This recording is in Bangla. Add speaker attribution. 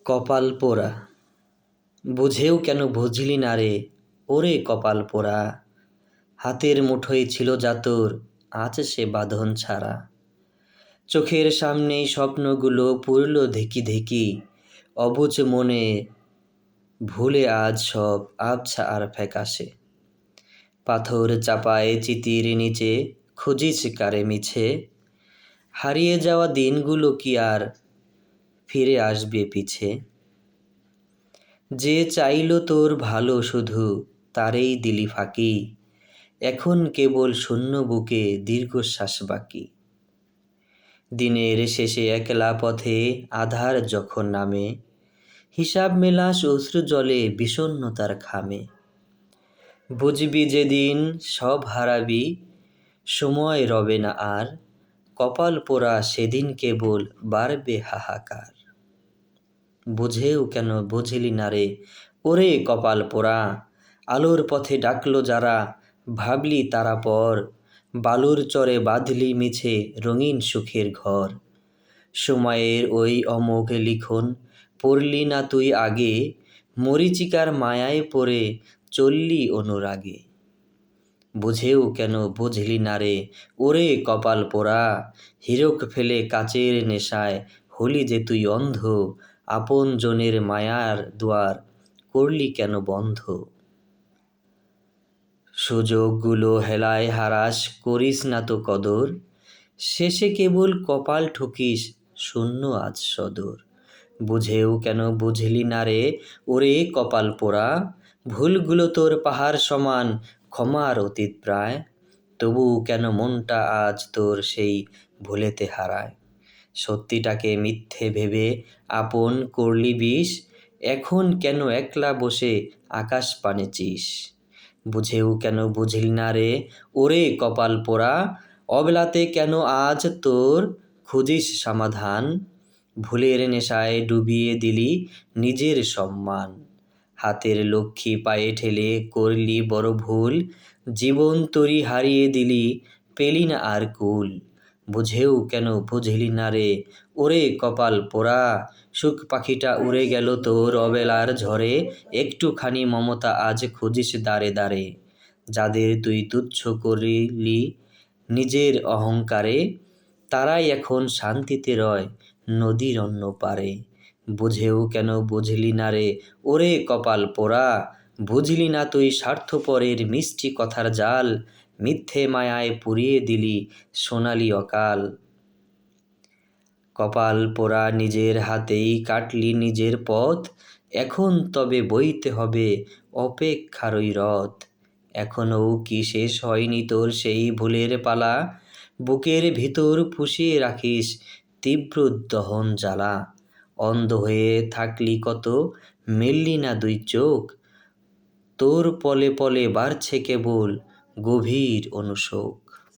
Speaker 1: কপাল পোড়া। বুঝেও কেন বুঝলি না রে, ওরে কপাল পোড়া। হাতের মুঠোয় ছিল যা তোর, আজ সে বাঁধন ছাড়া। চোখের সামনেই স্বপ্নগুলো পুরল ধিকি ধিকি। অবুঝ মনে ভুলে আজ সব আবছা আর ফ্যাকাশে। পাথর চাপায় চিতির নিচে খুঁজিস কারে মিছে। হারিয়ে যাওয়া দিনগুলো কি আর ফিরে আসবে পিছে? যে চাইল তোর ভালো শুধু, তারেই দিলি ফাঁকি। এখন কেবল শূন্য বুকে দীর্ঘশ্বাস বাকি। দিনের শেষে একলা পথে আধার যখন নামে, হিসাব মেলাস অশ্রু জলে বিষণ্ণতার খামে। বুঝবি যেদিন সব হারাবি, সময় রবে না আর। কপাল পোড়া সেদিন কেবল বাড়বে হাহাকার। বুঝেও কেন বুঝলি না রে, ওরে কপাল পোড়া। আলোর পথে ডাকলো যারা, ভাবলি তারা পর। বালুর চরে বাঁধলি মিছে রঙিন সুখের ঘর। সময়ের ওই অমোঘ লিখন পড়লি না তুই আগে। মরীচিকার মায়ায় পড়ে চললি অনুরাগে। বুঝেও কেন বুঝলি না রে, ওরে কপাল পোড়া। হীরক ফেলে কাচের নেশায় হলি যে তুই অন্ধ। আপন জনের মায়ার দুয়ার করলি কেন বন্ধ? সুযোগগুলো হেলায় হারাস করিস না তো কদর। শেষে কেবল কপাল ঠুকিস, শূন্য আজ সদর। বুঝেও কেন বুঝলি না রে, ওরে কপাল পোড়া। ভুলগুলো তোর পাহাড় সমান, ক্ষমার অতীত প্রায়। তবু কেন মনটা আজ তোর সেই ভুলেতে হারায়। সত্যিটাকে মিথ্যে ভেবে আপন করলি বিষ। এখন কেন একলা বসে আকাশ পানে চিস? বুঝেও কেন বুঝলি না রে, ওরে কপাল পোড়া। অবেলাতে কেন আজ তোর খুঁজিস সমাধান। ভুলের নেশায় ডুবিয়ে দিলি নিজের সম্মান। হাতের লক্ষ্মী পায়ে ঠেলে করলি বড় ভুল। জীবন তরি হারিয়ে দিলি, পেলি না আর কুল। বুঝেও কেন বুঝলি না রে, ওরে কপাল পোড়া। সুখ পাখিটা উড়ে গেল তোর অবেলার ঝড়ে। একটুখানি মমতা আজ খুঁজিস দাঁড়ে দাঁড়ে। যাদের তুই তুচ্ছ করিলি নিজের অহংকারে, তারাই এখন শান্তিতে রয় নদীর অন্য পারে। বুঝেও কেন বুঝলি না রে, ওরে কপাল পোড়া। বুঝলি না তুই স্বার্থপরের মিষ্টি কথার জাল। মিথ্যে মায়ায় পুড়িয়ে দিলি সোনালি অকাল। কপাল পোড়া নিজের হাতেই কাটলি নিজের পথ। এখন তবে বইতে হবে অপেক্ষারই রথ। এখনও কি শেষ হয়নি তোর সেই ভুলের পালা? বুকের ভিতর পুষিয়ে রাখিস তীব্র দহন জ্বালা। অন্ধ হয়ে থাকলি কত, মেললি না দুই চোখ। তোর পলে পলে বাড়ছে কেবল গভীর অনুশোক।